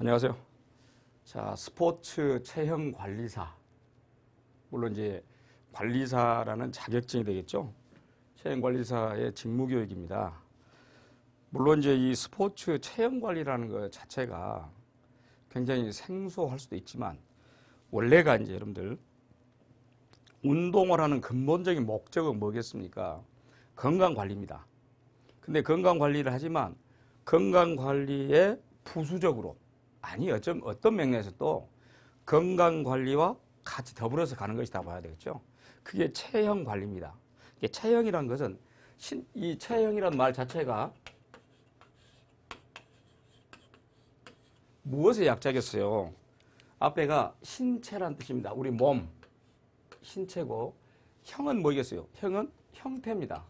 안녕하세요. 자, 스포츠 체형 관리사. 물론 이제 관리사라는 자격증이 되겠죠. 체형 관리사의 직무 교육입니다. 물론 이제 이 스포츠 체형 관리라는 것 자체가 굉장히 생소할 수도 있지만 원래가 이제 여러분들 운동을 하는 근본적인 목적은 뭐겠습니까? 건강 관리입니다. 근데 건강 관리를 하지만 건강 관리에 부수적으로 아니 어떤 맥락에서 또 건강 관리와 같이 더불어서 가는 것이다 봐야 되겠죠. 그게 체형 관리입니다. 이게 체형이라는 것은 이 체형이라는 말 자체가 무엇의 약자겠어요? 앞에가 신체란 뜻입니다. 우리 몸, 신체고 형은 뭐겠어요? 형은 형태입니다.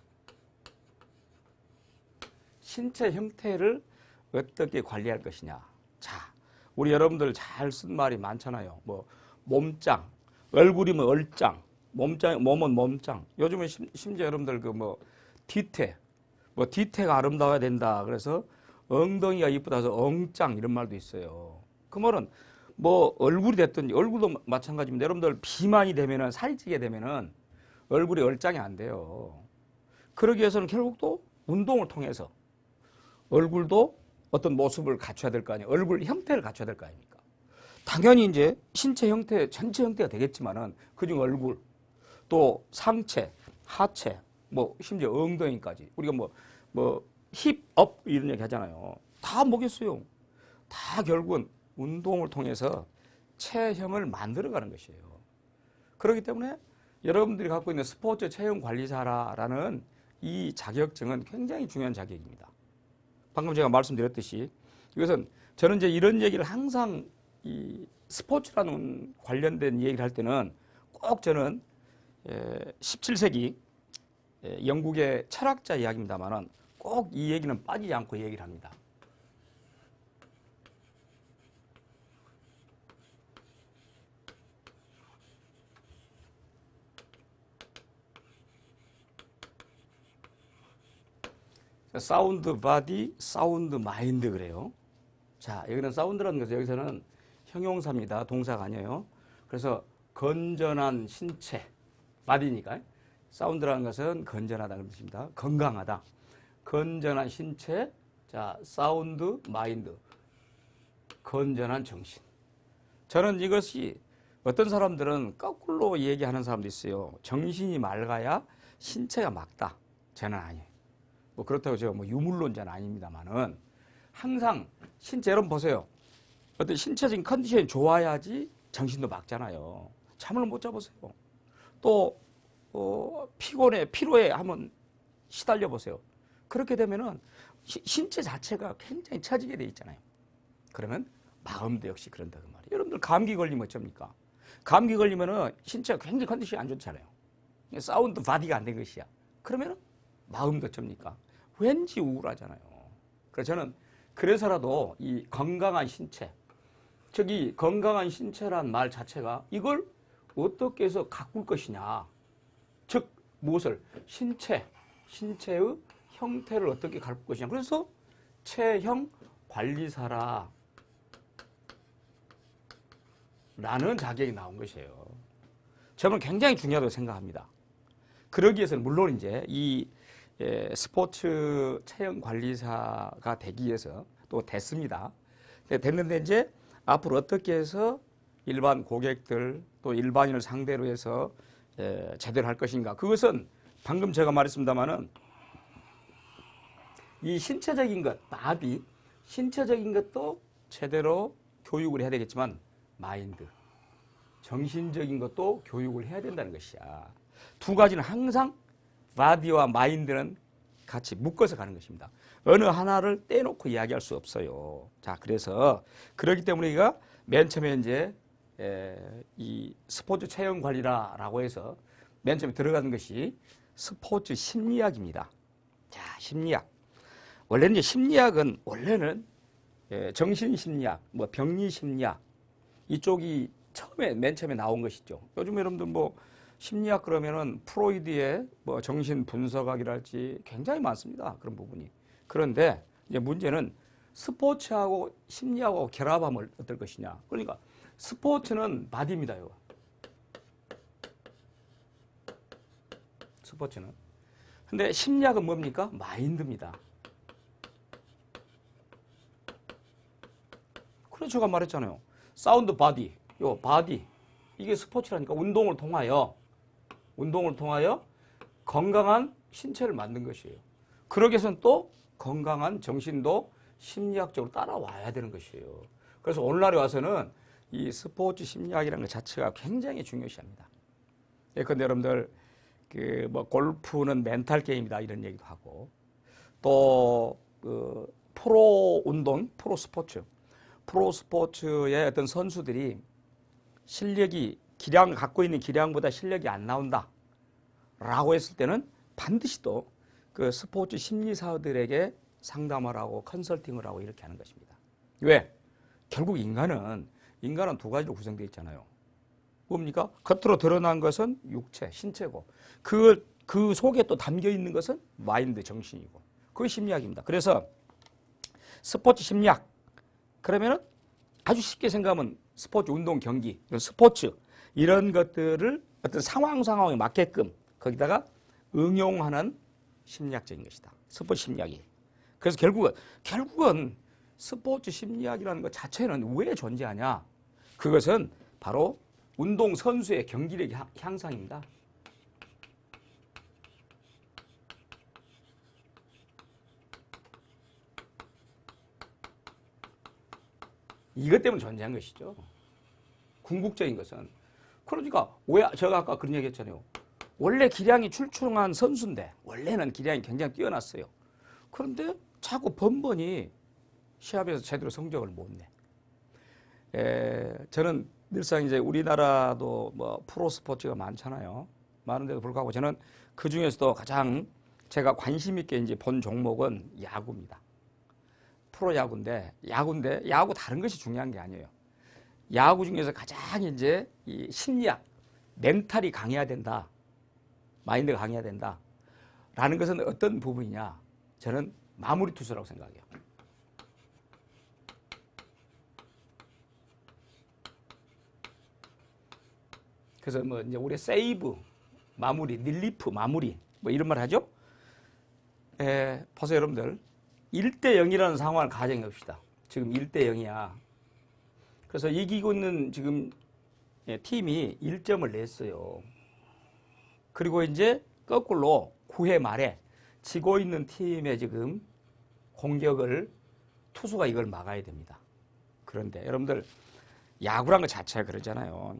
신체 형태를 어떻게 관리할 것이냐. 자, 우리 여러분들 잘 쓴 말이 많잖아요. 뭐 몸짱, 얼굴이면 얼짱, 몸은 몸짱. 요즘은 심지어 여러분들 뒤태가 아름다워야 된다. 그래서 엉덩이가 이쁘다 해서 엉짱 이런 말도 있어요. 그 말은 뭐 얼굴이 됐든지 얼굴도 마찬가지입니다. 여러분들 비만이 되면은 살이 찌게 되면은 얼굴이 얼짱이 안 돼요. 그러기 위해서는 결국 또 운동을 통해서 얼굴도 어떤 모습을 갖춰야 될 거 아니에요. 얼굴 형태를 갖춰야 될 거 아닙니까? 당연히 이제 신체 형태, 전체 형태가 되겠지만은 그중 얼굴, 또 상체, 하체, 뭐 심지어 엉덩이까지 우리가 뭐 힙업 이런 얘기 하잖아요. 다 뭐겠어요? 다 결국은 운동을 통해서 체형을 만들어가는 것이에요. 그렇기 때문에 여러분들이 갖고 있는 스포츠 체형 관리사라는 이 자격증은 굉장히 중요한 자격입니다. 방금 제가 말씀드렸듯이 이것은 저는 이제 이런 얘기를 항상 이 스포츠라는 관련된 얘기를 할 때는 꼭 저는 17세기 영국의 철학자 이야기입니다만은 꼭 이 얘기는 빠지지 않고 얘기를 합니다. 사운드 바디, 사운드 마인드 그래요. 자, 여기는 사운드라는 것은 여기서는 형용사입니다. 동사가 아니에요. 그래서 건전한 신체, 바디니까 사운드라는 것은 건전하다는 뜻입니다. 건강하다. 건전한 신체, 자, 사운드 마인드, 건전한 정신. 저는 이것이 어떤 사람들은 거꾸로 얘기하는 사람도 있어요. 정신이 맑아야 신체가 맑다. 저는 아니에요. 뭐 그렇다고 제가 뭐 유물론자는 아닙니다만은 항상 신체 여러분 보세요. 어떤 신체적인 컨디션이 좋아야지 정신도 맑잖아요. 잠을 못 자보세요. 또 피로에 한번 시달려 보세요. 그렇게 되면은 신체 자체가 굉장히 처지게 돼 있잖아요. 그러면 마음도 역시 그런다 그 말이에요. 여러분들 감기 걸리면 어쩝니까? 감기 걸리면은 신체가 굉장히 컨디션이 안 좋잖아요. 사운드 바디가 안 된 것이야. 그러면은 마음도 어쩝니까? 왠지 우울하잖아요. 그래서 저는 그래서라도 이 건강한 신체, 즉 이 건강한 신체란 말 자체가 이걸 어떻게 해서 가꿀 것이냐. 즉 무엇을? 신체의 형태를 어떻게 가꿀 것이냐. 그래서 체형 관리사라 라는 자격이 나온 것이에요. 저는 굉장히 중요하다고 생각합니다. 그러기 위해서는 물론 이제 이 스포츠 체형 관리사가 되기 위해서 또 됐습니다. 됐는데 이제 앞으로 어떻게 해서 일반 고객들 또 일반인을 상대로 해서 제대로 할 것인가. 그것은 방금 제가 말했습니다마는 이 신체적인 것, 바디, 신체적인 것도 제대로 교육을 해야 되겠지만 마인드, 정신적인 것도 교육을 해야 된다는 것이야. 두 가지는 항상 바디와 마인드는 같이 묶어서 가는 것입니다. 어느 하나를 떼놓고 이야기할 수 없어요. 자, 그래서 그렇기 때문에 우리가 맨 처음에 이제 이 스포츠 체형 관리라고 해서 맨 처음에 들어가는 것이 스포츠 심리학입니다. 자, 심리학. 원래는 이제 심리학은 원래는 정신심리학, 뭐 병리심리학 이쪽이 맨 처음에 나온 것이죠. 요즘 여러분들 뭐 심리학 그러면은 프로이드의 뭐 정신 분석학이랄지 굉장히 많습니다. 그런 부분이. 그런데 이제 문제는 스포츠하고 심리하고 결합하면 어떨 것이냐. 그러니까 스포츠는 바디입니다요. 스포츠는. 근데 심리학은 뭡니까? 마인드입니다. 그래서 제가 말했잖아요. 사운드 바디, 요 바디. 이게 스포츠라니까 운동을 통하여 건강한 신체를 만든 것이에요. 그러기 위해서는 또 건강한 정신도 심리학적으로 따라와야 되는 것이에요. 그래서 오늘날에 와서는 이 스포츠 심리학이라는 것 자체가 굉장히 중요시합니다. 예컨대 여러분들 그 뭐 골프는 멘탈 게임이다 이런 얘기도 하고 또 그 프로 운동, 프로 스포츠의 어떤 선수들이 실력이 갖고 있는 기량보다 실력이 안 나온다 라고 했을 때는 반드시 또 그 스포츠 심리사들에게 상담을 하고 컨설팅을 하고 이렇게 하는 것입니다. 왜? 결국 인간은 두 가지로 구성되어 있잖아요. 뭡니까? 겉으로 드러난 것은 육체, 신체고 그 속에 또 담겨 있는 것은 마인드, 정신이고 그게 심리학입니다. 그래서 스포츠 심리학 그러면은 아주 쉽게 생각하면 스포츠 운동 경기, 스포츠 이런 것들을 어떤 상황에 맞게끔 거기다가 응용하는 심리학적인 것이다. 스포츠 심리학이. 그래서 결국은 스포츠 심리학이라는 것 자체는 왜 존재하냐? 그것은 바로 운동 선수의 경기력 향상입니다. 이것 때문에 존재한 것이죠. 궁극적인 것은. 그러니까 왜 제가 아까 그런 얘기 했잖아요. 원래 기량이 출중한 선수인데 원래는 기량이 굉장히 뛰어났어요. 그런데 자꾸 번번이 시합에서 제대로 성적을 못 내. 저는 늘상 이제 우리나라도 뭐 프로 스포츠가 많잖아요. 많은데도 불구하고 저는 그 중에서도 가장 제가 관심 있게 이제 본 종목은 야구입니다. 프로야구인데 야구 다른 것이 중요한 게 아니에요. 야구 중에서 가장 이제 이 심리학, 멘탈이 강해야 된다. 마인드가 강해야 된다. 라는 것은 어떤 부분이냐? 저는 마무리 투수라고 생각해요. 그래서 뭐 이제 우리 세이브 마무리, 릴리프 마무리 뭐 이런 말 하죠? 보세요 여러분들. 1대 0이라는 상황을 가정해 봅시다. 지금 1대 0이야. 그래서 이기고 있는 지금 팀이 1점을 냈어요. 그리고 이제 거꾸로 9회 말에 지고 있는 팀의 지금 공격을 투수가 이걸 막아야 됩니다. 그런데 여러분들 야구란 것 자체가 그러잖아요.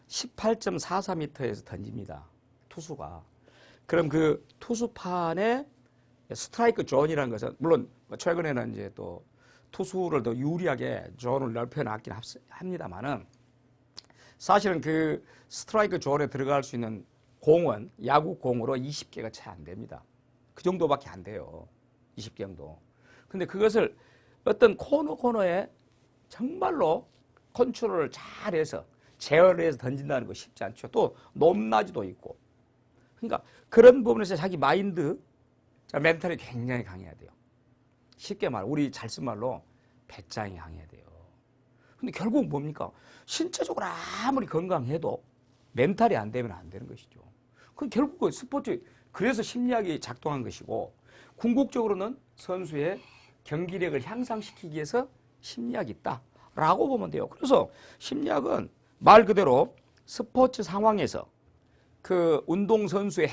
18.44m에서 던집니다. 투수가. 그럼 그 투수판에 스트라이크 존이라는 것은 물론 최근에는 이제 또 투수를 더 유리하게 존을 넓혀놨긴 합니다만은 사실은 그 스트라이크 존에 들어갈 수 있는 공은 야구 공으로 20개가 채 안 됩니다. 그 정도밖에 안 돼요. 20개 정도. 근데 그것을 어떤 코너에 정말로 컨트롤을 잘해서 제어를 해서 던진다는 거 쉽지 않죠. 또 높낮이도 있고. 그러니까 그런 부분에서 자기 마인드, 멘탈이 굉장히 강해야 돼요. 쉽게 우리 잘 쓴 말로 배짱이 강해야 돼요. 근데 결국 뭡니까? 신체적으로 아무리 건강해도 멘탈이 안 되면 안 되는 것이죠. 그 결국 스포츠, 그래서 심리학이 작동한 것이고 궁극적으로는 선수의 경기력을 향상시키기 위해서 심리학이 있다라고 보면 돼요. 그래서 심리학은 말 그대로 스포츠 상황에서 그 운동선수의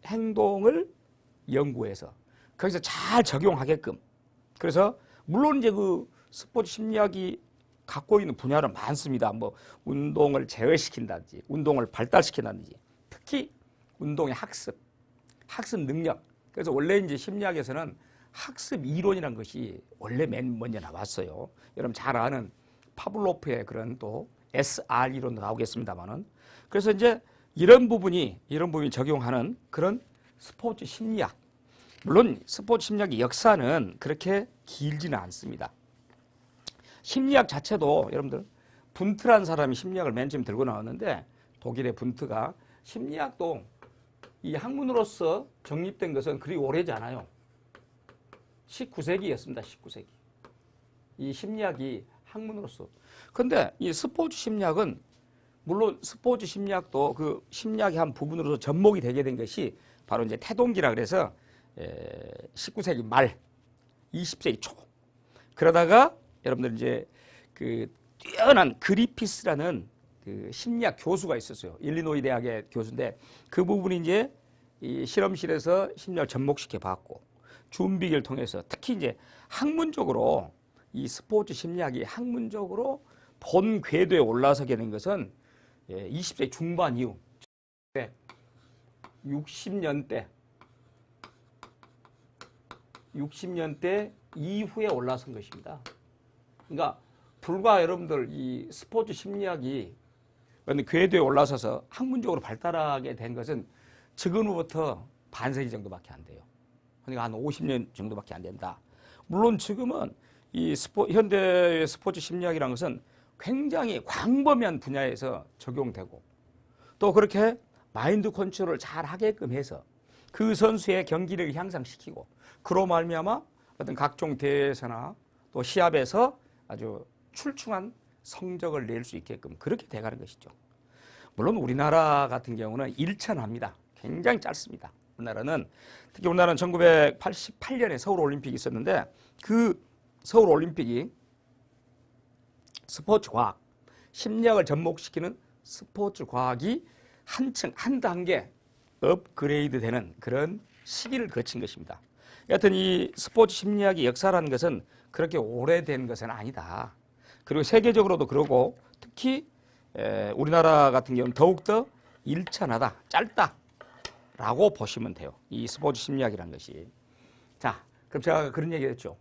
행동을 연구해서 거기서 잘 적용하게끔. 그래서 물론 이제 그 스포츠 심리학이 갖고 있는 분야는 많습니다. 뭐 운동을 제어시킨다든지 운동을 발달시킨다든지 특히 운동의 학습 능력. 그래서 원래 이제 심리학에서는 학습 이론이라는 것이 원래 맨 먼저 나왔어요. 여러분 잘 아는 파블로프의 그런 또 SR 이론도 나오겠습니다만은. 그래서 이제 이런 부분이 적용하는 그런 스포츠 심리학. 물론 스포츠 심리학의 역사는 그렇게 길지는 않습니다. 심리학 자체도 여러분들 분트라는 사람이 심리학을 맨 처음 들고 나왔는데 독일의 분트가 심리학도 이 학문으로서 정립된 것은 그리 오래지 않아요. 19세기였습니다. 19세기. 이 심리학이 학문으로서. 근데 이 스포츠 심리학은 물론 스포츠 심리학도 그 심리학의 한 부분으로서 접목이 되게 된 것이 바로 이제 태동기라 그래서 19세기 말, 20세기 초. 그러다가 여러분들 이제 그 뛰어난 그리피스라는 그 심리학 교수가 있었어요. 일리노이 대학의 교수인데 그 부분이 이제 이 실험실에서 심리학을 접목시켜 봤고 준비기를 통해서 특히 이제 학문적으로 이 스포츠 심리학이 학문적으로 본 궤도에 올라서게 된 것은 20세기 중반 이후 60년대 이후에 올라선 것입니다. 그러니까 불과 여러분들 이 스포츠 심리학이 궤도에 올라서서 학문적으로 발달하게 된 것은 지금으로부터 반세기 정도밖에 안 돼요. 그러니까 한 50년 정도밖에 안 된다. 물론 지금은 이 현대의 스포츠 심리학이라는 것은 굉장히 광범위한 분야에서 적용되고 또 그렇게 마인드 컨트롤을 잘 하게끔 해서 그 선수의 경기력을 향상시키고 그로 말미암아 어떤 각종 대회에서나 또 시합에서 아주 출중한 성적을 낼 수 있게끔 그렇게 돼가는 것이죠. 물론 우리나라 같은 경우는 일천합니다. 굉장히 짧습니다. 특히 우리나라는 1988년에 서울올림픽이 있었는데 그 서울올림픽이 스포츠 과학, 심리학을 접목시키는 스포츠 과학이 한 단계 업그레이드 되는 그런 시기를 거친 것입니다. 여하튼 이 스포츠 심리학의 역사라는 것은 그렇게 오래된 것은 아니다. 그리고 세계적으로도 그러고 특히 우리나라 같은 경우는 더욱더 일천하다, 짧다라고 보시면 돼요. 이 스포츠 심리학이라는 것이. 자, 그럼 제가 그런 얘기 했죠.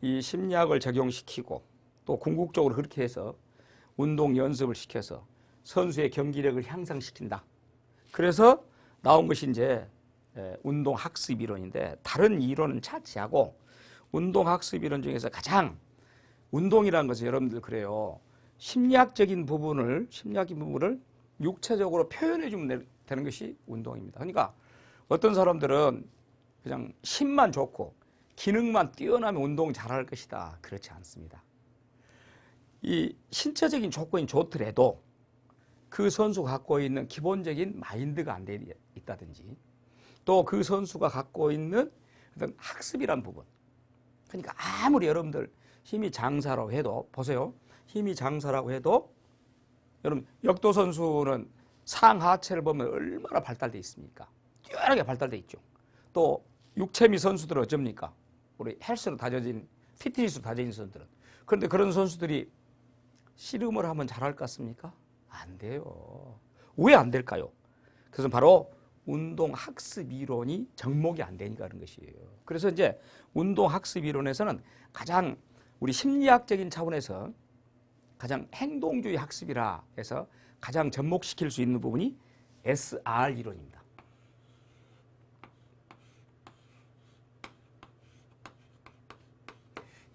이 심리학을 적용시키고 또 궁극적으로 그렇게 해서 운동 연습을 시켜서 선수의 경기력을 향상시킨다. 그래서 나온 것이 이제 운동학습 이론인데 다른 이론은 차치하고 운동학습 이론 중에서 가장 운동이라는 것은 여러분들 그래요. 심리학적인 부분을 육체적으로 표현해 주면 되는 것이 운동입니다. 그러니까 어떤 사람들은 그냥 힘만 좋고 기능만 뛰어나면 운동 잘할 것이다. 그렇지 않습니다. 이 신체적인 조건이 좋더라도 그 선수가 갖고 있는 기본적인 마인드가 안 돼 있다든지 또 그 선수가 갖고 있는 어떤 학습이란 부분. 그러니까 아무리 여러분들 힘이 장사라고 해도 보세요. 힘이 장사라고 해도 여러분 역도 선수는 상하체를 보면 얼마나 발달되어 있습니까? 뛰어나게 발달되어 있죠. 또 육체미 선수들은 어쩝니까? 우리 헬스로 다져진 피트니스로 다져진 선수들은. 그런데 그런 선수들이 씨름을 하면 잘할 것 같습니까? 안 돼요. 왜 안 될까요? 그것은 바로 운동학습 이론이 접목이 안 되니까 그런 것이에요. 그래서 이제 운동학습 이론에서는 가장 우리 심리학적인 차원에서 가장 행동주의 학습이라 해서 가장 접목시킬 수 있는 부분이 SR 이론입니다.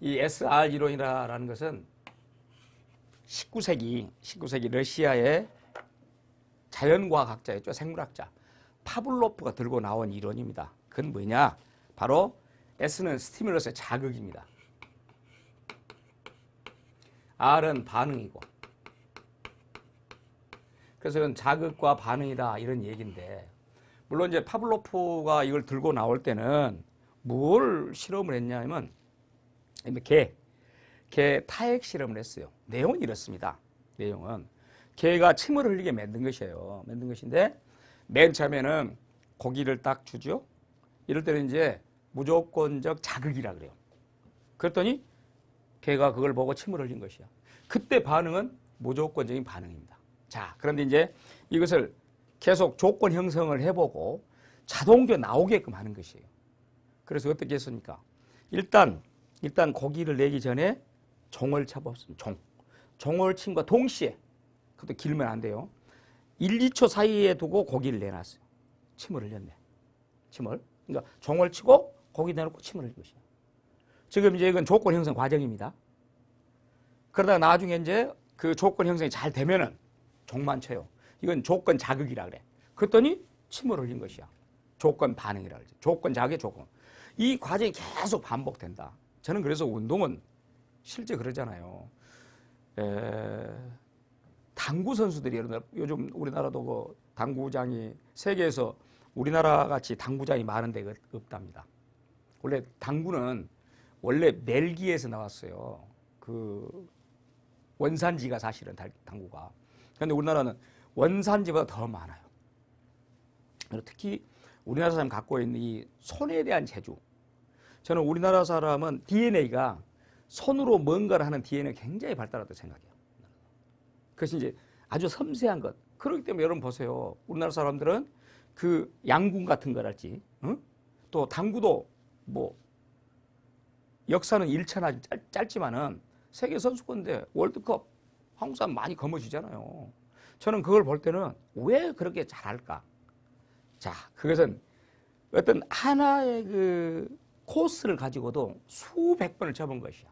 이 SR 이론이라는 것은 19세기 러시아의 자연과학자였죠. 생물학자. 파블로프가 들고 나온 이론입니다. 그건 뭐냐? 바로 S는 스티뮬러스의 자극입니다. R은 반응이고. 그래서 이건 자극과 반응이다 이런 얘기인데 물론 이제 파블로프가 이걸 들고 나올 때는 뭘 실험을 했냐면 개 타액 실험을 했어요. 내용은 이렇습니다. 내용은 개가 침을 흘리게 만든 것이에요. 만든 것인데 맨 처음에는 고기를 딱 주죠. 이럴 때는 이제 무조건적 자극이라 그래요. 그랬더니 개가 그걸 보고 침을 흘린 것이야. 그때 반응은 무조건적인 반응입니다. 자, 그런데 이제 이것을 계속 조건 형성을 해보고 자동적으로 나오게끔 하는 것이에요. 그래서 어떻게 했습니까? 일단 고기를 내기 전에 종을 쳐봤습니다. 종을 침과 동시에, 그것도 길면 안 돼요. 1, 2초 사이에 두고 고기를 내놨어요. 침을 흘렸네. 그러니까 종을 치고 고기 내놓고 침을 흘린 것이에요. 지금 이제 이건 조건 형성 과정입니다. 그러다가 나중에 이제 그 조건 형성이 잘 되면은 종만 쳐요. 이건 조건 자극이라 그래. 그랬더니 침을 흘린 것이야. 조건 반응이라 그러죠. 조건 자극의 조건. 이 과정이 계속 반복된다. 저는 그래서 운동은 실제 그러잖아요. 당구 선수들이 요즘 우리나라도 그 당구장이 세계에서 우리나라 같이 당구장이 많은 데가 없답니다. 원래 당구는 원래 벨기에에서 나왔어요. 그 원산지가 사실은 당구가. 그런데 우리나라는 원산지보다 더 많아요. 특히 우리나라 사람이 갖고 있는 이 손에 대한 재주. 저는 우리나라 사람은 DNA가 손으로 뭔가를 하는 DNA가 굉장히 발달하다고 생각해요. 그것이 이제 아주 섬세한 것. 그렇기 때문에 여러분 보세요. 우리나라 사람들은 그 양궁 같은 거랄지, 응? 또 당구도 뭐 역사는 일천하지 짧지만은 세계 선수권대 월드컵 한국 사람 많이 거머쥐잖아요. 저는 그걸 볼 때는 왜 그렇게 잘할까? 자, 그것은 어떤 하나의 그 코스를 가지고도 수백 번을 쳐본 것이야.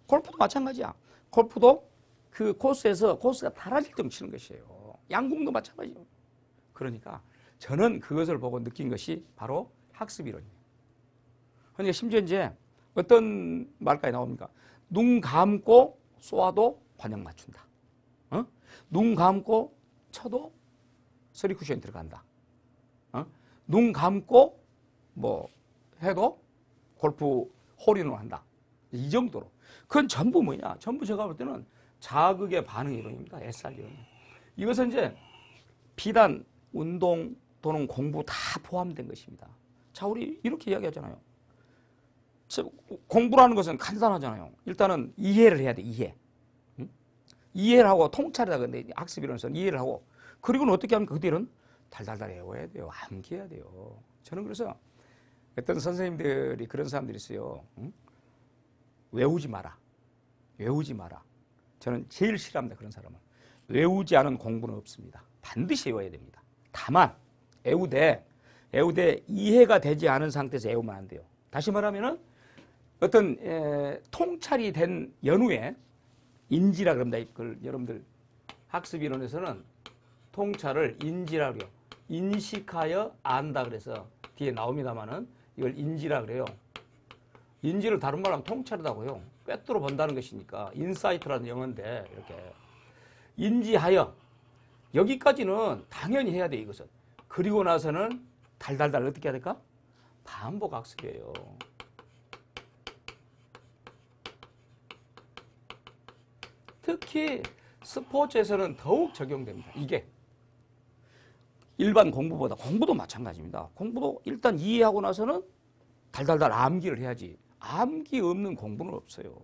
골프도 마찬가지야. 골프도 그 코스에서 코스가 달라질 정도 치는 것이에요. 양궁도 마찬가지예요. 그러니까 저는 그것을 보고 느낀 것이 바로 학습 이론이에요. 그러니까 심지어 이제 어떤 말까지 나옵니까? 눈 감고 쏘아도 번역 맞춘다. 어? 눈 감고 쳐도 쓰리 쿠션이 들어간다. 어? 눈 감고 뭐 해도 골프 홀인원 한다. 이 정도로. 그건 전부 뭐냐? 전부 제가 볼 때는 자극의 반응 이론입니다. SR 이론. 이것은 이제 비단 운동 또는 공부 다 포함된 것입니다. 자, 우리 이렇게 이야기하잖아요. 공부라는 것은 간단하잖아요. 일단은 이해를 해야 돼, 이해. 응? 이해를 하고 통찰이다. 근데 학습 이론에서는 이해를 하고 그리고는 어떻게 합니까? 그들은 달달달 외워야 돼요. 암기해야 돼요. 저는 그래서 어떤 선생님들이 그런 사람들이 있어요. 응? 외우지 마라. 외우지 마라. 저는 제일 싫어합니다. 그런 사람은. 외우지 않은 공부는 없습니다. 반드시 외워야 됩니다. 다만 외우되 이해가 되지 않은 상태에서 외우면 안 돼요. 다시 말하면은 어떤 통찰이 된 연후에 인지라 그럽니다. 그걸 여러분들 학습 이론에서는 통찰을 인지라 그래요. 인식하여 안다 그래서 뒤에 나옵니다만은 이걸 인지라 그래요. 인지를 다른 말로 하면 통찰이라고요. 꿰뚫어 본다는 것이니까 인사이트라는 영어인데 이렇게 인지하여 여기까지는 당연히 해야 돼 이것은. 그리고 나서는 달달달 어떻게 해야 될까? 반복 학습이에요. 특히 스포츠에서는 더욱 적용됩니다. 이게 일반 공부보다 공부도 마찬가지입니다. 공부도 일단 이해하고 나서는 달달달 암기를 해야지. 암기 없는 공부는 없어요.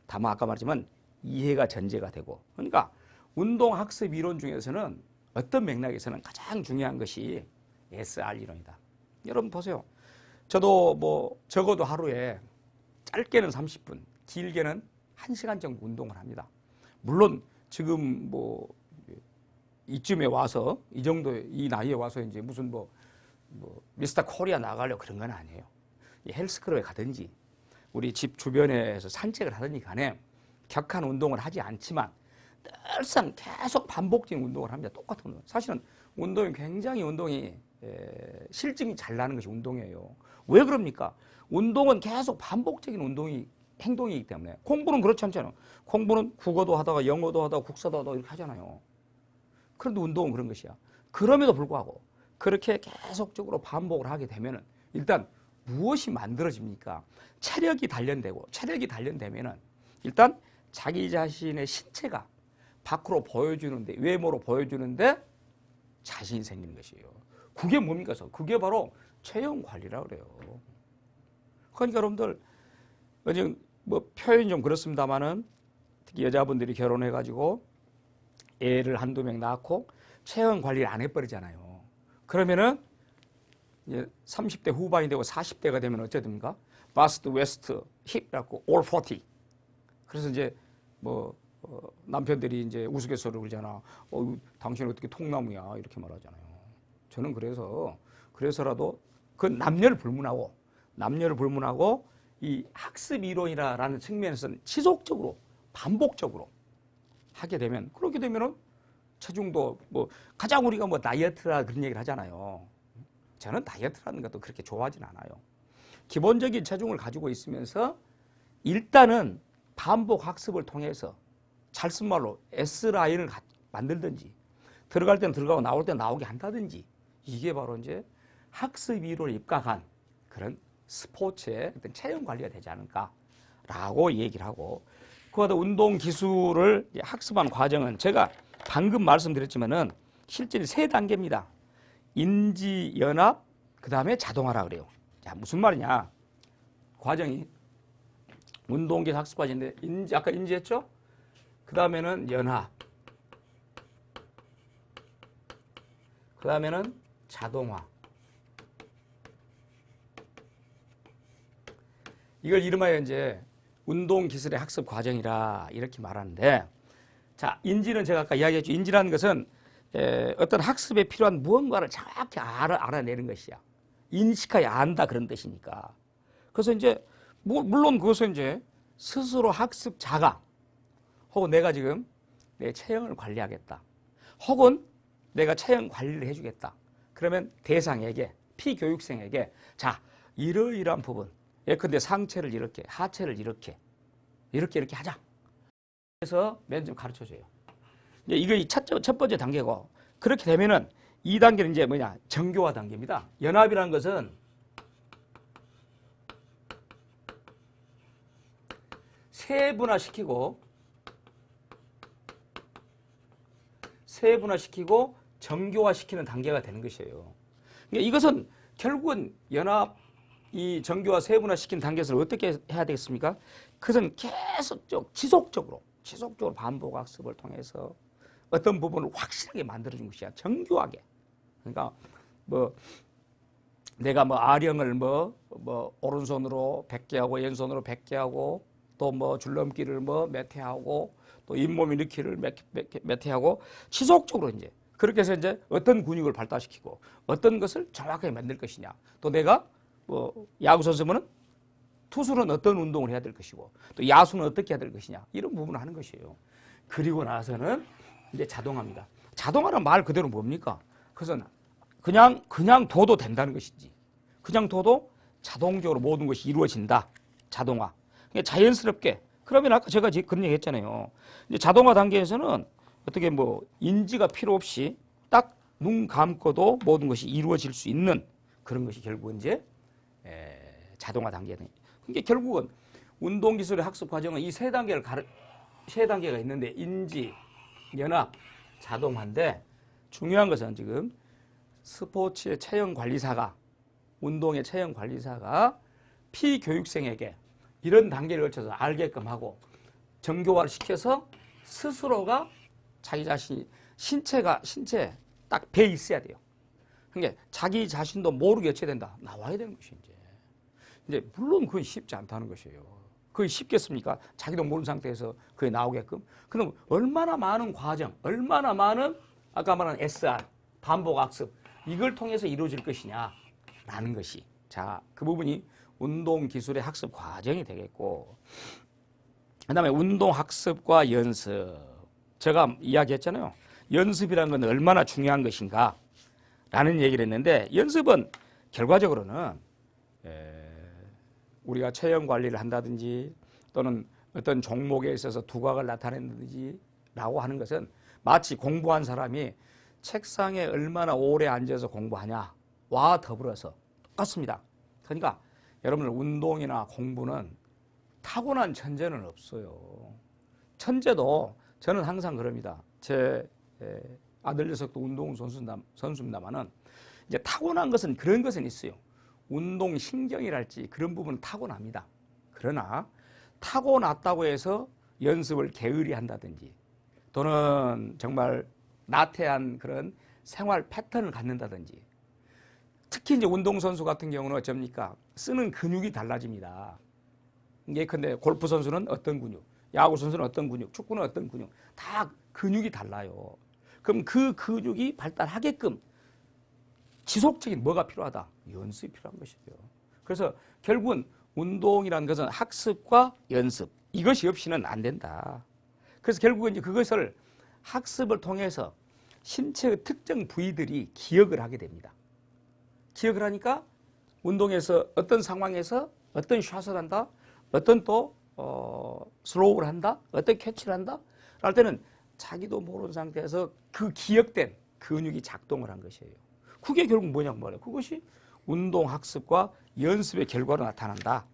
다만 아까 말했지만 이해가 전제가 되고 그러니까 운동학습 이론 중에서는 어떤 맥락에서는 가장 중요한 것이 SR 이론이다. 여러분 보세요. 저도 뭐 적어도 하루에 짧게는 30분, 길게는 1시간 정도 운동을 합니다. 물론 지금 뭐 이쯤에 와서 이 정도 이 나이에 와서 이제 무슨 뭐 미스터 코리아 나가려고 그런 건 아니에요. 헬스클럽에 가든지 우리 집 주변에서 산책을 하든지 간에 격한 운동을 하지 않지만 늘상 계속 반복적인 운동을 합니다. 똑같은 운동. 사실은 운동이 굉장히 실증이 잘 나는 것이 운동이에요. 왜 그럽니까? 운동은 계속 반복적인 행동이기 때문에. 공부는 그렇지 않잖아요. 공부는 국어도 하다가 영어도 하다가 국사도 하다가 이렇게 하잖아요. 그런데 운동은 그런 것이야. 그럼에도 불구하고 그렇게 계속적으로 반복을 하게 되면은 일단 무엇이 만들어집니까? 체력이 단련되면은 일단 자기 자신의 신체가 밖으로 보여주는데, 외모로 보여주는데 자신이 생기는 것이에요. 그게 뭡니까? 그게 바로 체형 관리라고 그래요. 그러니까 여러분들, 지금 뭐 표현이 좀 그렇습니다만은 특히 여자분들이 결혼해가지고 애를 한두 명 낳고 체형 관리를 안 해버리잖아요. 그러면은 이제 30대 후반이 되고 40대가 되면 어떻게 됩니까? 바스트, 웨스트, 힙이라고 all 40. 그래서 이제 남편들이 이제 우스갯소리를 그러잖아. 당신 어떻게 통나무야 이렇게 말하잖아요. 저는 그래서라도 그 남녀를 불문하고 이 학습 이론이라는 측면에서는 지속적으로 반복적으로 하게 되면 그렇게 되면은 체중도 가장 우리가 다이어트라 그런 얘기를 하잖아요. 저는 다이어트라는 것도 그렇게 좋아하진 않아요. 기본적인 체중을 가지고 있으면서 일단은 반복 학습을 통해서 잘 쓴 말로 S라인을 만들든지 들어갈 때는 들어가고 나올 때는 나오게 한다든지 이게 바로 이제 학습 이론에 입각한 그런 스포츠의 어떤 체형 관리가 되지 않을까라고 얘기를 하고 그보다 운동 기술을 학습한 과정은 제가 방금 말씀드렸지만은 실제 3단계입니다. 인지, 연합, 그 다음에 자동화라 그래요. 자, 무슨 말이냐? 과정이 운동기술 학습 과정인데 아까 인지했죠? 그 다음에는 연합, 그 다음에는 자동화. 이걸 이름하여 이제 운동기술의 학습 과정이라 이렇게 말하는데, 자, 인지는 제가 아까 이야기했죠. 인지라는 것은 어떤 학습에 필요한 무언가를 정확히 알아내는 것이야. 인식하여 안다 그런 뜻이니까. 그래서 이제 물론 그것은 이제 스스로 학습자가 혹은 내가 지금 내 체형을 관리하겠다. 혹은 내가 체형 관리를 해주겠다. 그러면 대상에게, 피교육생에게 자, 이러이러한 부분, 예컨대 상체를 이렇게, 하체를 이렇게 하자. 그래서 맨 좀 가르쳐줘요. 이게 첫 번째 단계고, 그렇게 되면은 2단계는 이제 뭐냐? 정교화 단계입니다. 연합이라는 것은 세분화시키고 정교화시키는 단계가 되는 것이에요. 그러니까 이것은 결국은 연합, 이 정교화 세분화시키는 단계에서 어떻게 해야 되겠습니까? 그것은 계속 지속적으로 반복 학습을 통해서 어떤 부분을 확실하게 만들어준 것이야. 정교하게. 그러니까 뭐 내가 뭐 아령을 뭐 오른손으로 100개 하고 왼손으로 100개 하고 또 뭐 줄넘기를 뭐 몇 회 하고 또 잇몸 일으키를 몇 회 하고 지속적으로 이제 그렇게 해서 이제 어떤 근육을 발달시키고 어떤 것을 정확하게 만들 것이냐. 또 내가 뭐 야구 선수면은 투수는 어떤 운동을 해야 될 것이고 또 야수는 어떻게 해야 될 것이냐. 이런 부분을 하는 것이에요. 그리고 나서는 이제 자동화입니다. 자동화란 말 그대로 뭡니까? 그것은 그냥 둬도 된다는 것이지. 그냥 둬도 자동적으로 모든 것이 이루어진다. 자동화. 그러니까 자연스럽게. 그러면 아까 제가 그런 얘기 했잖아요. 이제 자동화 단계에서는 어떻게 뭐 인지가 필요 없이 딱 눈 감고도 모든 것이 이루어질 수 있는 그런 것이 결국은 이제 자동화 단계다. 그러니까 결국은 운동기술의 학습 과정은 이 세 단계가 있는데 인지, 연합, 자동화인데 중요한 것은 지금 스포츠의 체형 관리사가 운동의 체형 관리사가 피교육생에게 이런 단계를 거쳐서 알게끔 하고 정교화를 시켜서 스스로가 자기 자신이 신체에 딱 배 있어야 돼요. 그러니까 자기 자신도 모르게 어찌해야 된다. 나와야 되는 것이 이제 물론 그건 쉽지 않다는 것이에요. 그게 쉽겠습니까? 자기도 모르는 상태에서 그게 나오게끔. 그럼 얼마나 많은 과정, 얼마나 많은 아까 말한 SR, 반복 학습 이걸 통해서 이루어질 것이냐라는 것이 자, 그 부분이 운동 기술의 학습 과정이 되겠고 그다음에 운동 학습과 연습 제가 이야기했잖아요. 연습이라는 건 얼마나 중요한 것인가 라는 얘기를 했는데 연습은 결과적으로는 우리가 체형 관리를 한다든지 또는 어떤 종목에 있어서 두각을 나타낸다든지 라고 하는 것은 마치 공부한 사람이 책상에 얼마나 오래 앉아서 공부하냐와 더불어서 똑같습니다. 그러니까 여러분들 운동이나 공부는 타고난 천재는 없어요. 천재도 저는 항상 그럽니다. 제 아들 녀석도 운동선수입니다만은 이제 타고난 것은 그런 것은 있어요. 운동신경이랄지 그런 부분은 타고납니다. 그러나 타고났다고 해서 연습을 게으리 한다든지 또는 정말 나태한 그런 생활 패턴을 갖는다든지 특히 이제 운동선수 같은 경우는 어쩝니까? 쓰는 근육이 달라집니다. 예컨대 골프 선수는 어떤 근육, 야구 선수는 어떤 근육, 축구는 어떤 근육, 다 근육이 달라요. 그럼 그 근육이 발달하게끔 지속적인 뭐가 필요하다? 연습이 필요한 것이죠. 그래서 결국은 운동이라는 것은 학습과 연습 이것이 없이는 안 된다. 그래서 결국은 이제 그것을 학습을 통해서 신체의 특정 부위들이 기억을 하게 됩니다. 기억을 하니까 운동에서 어떤 상황에서 어떤 샷을 한다, 어떤 또 슬로우를 한다? 어떻게 캐치를 한다? 할 때는 자기도 모르는 상태에서 그 기억된 근육이 작동을 한 것이에요. 그게 결국 뭐냐고 말해요. 그것이 운동학습과 연습의 결과로 나타난다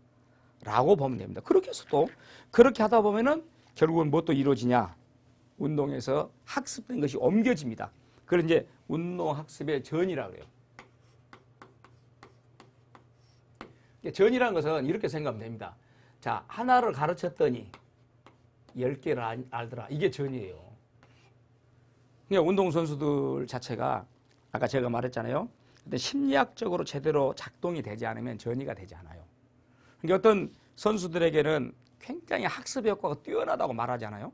라고 보면 됩니다. 그렇게 해서 또 그렇게 하다 보면은 결국은 무엇도 이루어지냐? 운동에서 학습된 것이 옮겨집니다. 그걸 이제 운동학습의 전이라고 그래요. 전이라는 것은 이렇게 생각하면 됩니다. 자, 하나를 가르쳤더니 10개를 알더라. 이게 전이에요. 그러니까 운동선수들 자체가 아까 제가 말했잖아요. 근데 심리학적으로 제대로 작동이 되지 않으면 전이가 되지 않아요. 그러니까 어떤 선수들에게는 굉장히 학습 효과가 뛰어나다고 말하지 않아요?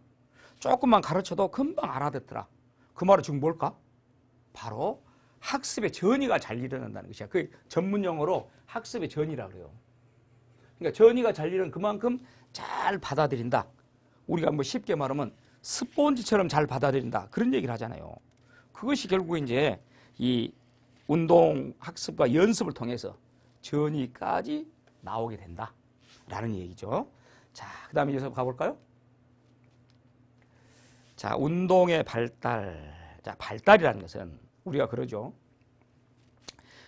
조금만 가르쳐도 금방 알아듣더라. 그 말은 지금 뭘까? 바로 학습의 전이가 잘 일어난다는 것이야. 그 전문 용어로 학습의 전이라고 그래요. 그러니까 전이가 잘 일어나면 그만큼 잘 받아들인다. 우리가 뭐 쉽게 말하면 스폰지처럼 잘 받아들인다. 그런 얘기를 하잖아요. 그것이 결국 이제 이 운동 학습과 연습을 통해서 전이까지 나오게 된다라는 얘기죠. 자, 그 다음에 이어서 가볼까요? 자, 운동의 발달. 자, 발달이라는 것은 우리가 그러죠.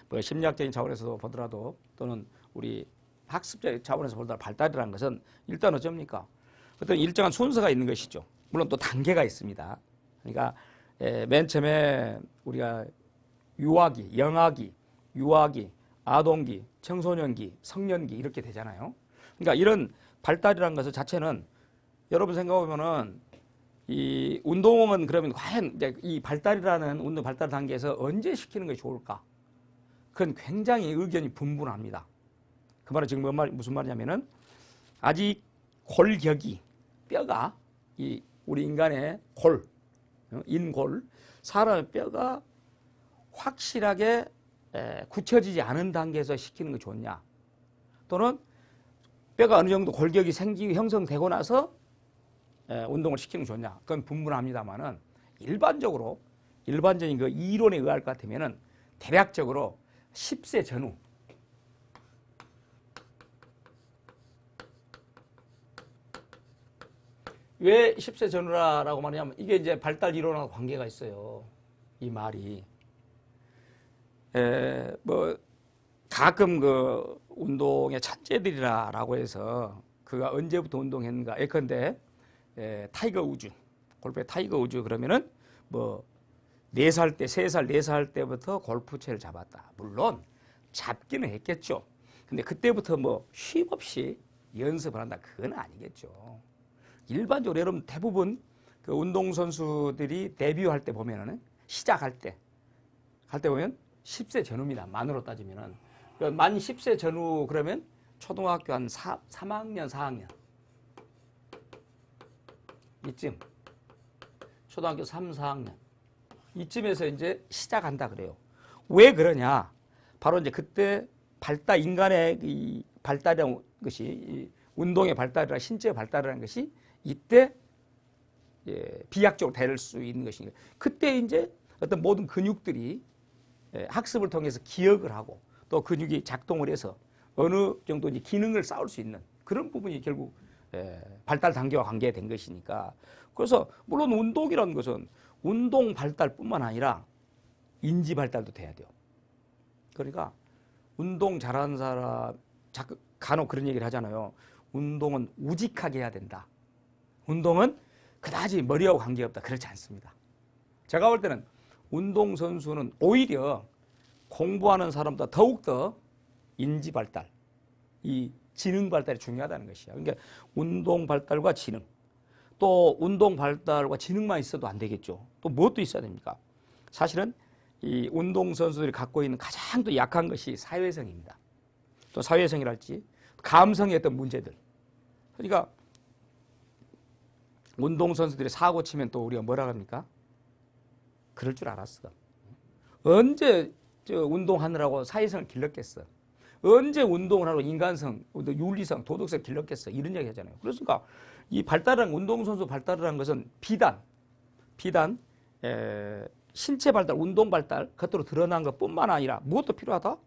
뭐 심리학적인 차원에서 보더라도 또는 우리 학습적 차원에서 보더라도 발달이라는 것은 일단 어쩝니까? 어떤 일정한 순서가 있는 것이죠. 물론 또 단계가 있습니다. 그러니까 맨 처음에 우리가 유아기, 영아기, 유아기, 아동기, 청소년기, 성년기 이렇게 되잖아요. 그러니까 이런 발달이라는 것을 자체는 여러분 생각해보면은 이 운동은 그러면 과연 이제 이 발달이라는 운동 발달 단계에서 언제 시키는 것이 좋을까? 그건 굉장히 의견이 분분합니다. 그 말은 지금 무슨 말이냐면은 아직 골격이 뼈가 이 우리 인간의 골, 인골, 사람의 뼈가 확실하게 굳혀지지 않은 단계에서 시키는 게 좋냐? 또는 뼈가 어느 정도 골격이 생기고 형성되고 나서 운동을 시키는 게 좋냐? 그건 분분합니다만은 일반적인 그 이론에 의할 것 같으면은 대략적으로 10세 전후 왜 10세 전후라고 말하냐면 이게 이제 발달 이론하고 관계가 있어요. 이 말이. 뭐 가끔 그 운동의 천재들이라고 해서 그가 언제부터 운동했는가 예컨대 타이거 우즈, 골프의 타이거 우즈 그러면은 뭐 4살 때, 3살, 4살 때부터 골프채를 잡았다. 물론 잡기는 했겠죠. 근데 그때부터 뭐 쉼없이 연습을 한다. 그건 아니겠죠. 일반적으로 여러분 대부분 그 운동선수들이 데뷔할 때 보면은 시작할 때 보면 10세 전후입니다. 만으로 따지면은. 만 10세 전후 그러면 초등학교 한 3학년, 4학년. 이쯤. 초등학교 3, 4학년. 이쯤에서 이제 시작한다 그래요. 왜 그러냐? 바로 이제 그때 인간의 이 발달이라는 것이, 이 운동의 발달이라 신체의 발달이라는 것이 이때 비약적으로 될 수 있는 것이니까. 그때 이제 어떤 모든 근육들이 학습을 통해서 기억을 하고 또 근육이 작동을 해서 어느 정도 이제 기능을 쌓을 수 있는 그런 부분이 결국 발달 단계와 관계된 것이니까. 그래서 물론 운동이라는 것은 운동 발달뿐만 아니라 인지 발달도 돼야 돼요. 그러니까 운동 잘하는 사람 간혹 그런 얘기를 하잖아요. 운동은 우직하게 해야 된다. 운동은 그다지 머리하고 관계없다. 그렇지 않습니다. 제가 볼 때는 운동선수는 오히려 공부하는 사람보다 더욱더 인지 발달, 이 지능 발달이 중요하다는 것이야. 그러니까 운동 발달과 지능. 또 운동 발달과 지능만 있어도 안 되겠죠. 또 무엇도 있어야 됩니까? 사실은 이 운동선수들이 갖고 있는 가장 또 약한 것이 사회성입니다. 또 사회성이랄지 감성의 어떤 문제들. 그러니까 운동선수들이 사고 치면 또 우리가 뭐라 합니까? 그럴 줄 알았어. 언제 운동하느라고 사회성을 길렀겠어. 언제 운동을 하고 인간성, 윤리성, 도덕성 길렀겠어. 이런 얘기 하잖아요. 그러니까 이 발달한 운동선수 발달이라는 것은 비단 신체 발달, 운동 발달 겉으로 드러난 것뿐만 아니라 무엇도 필요하다?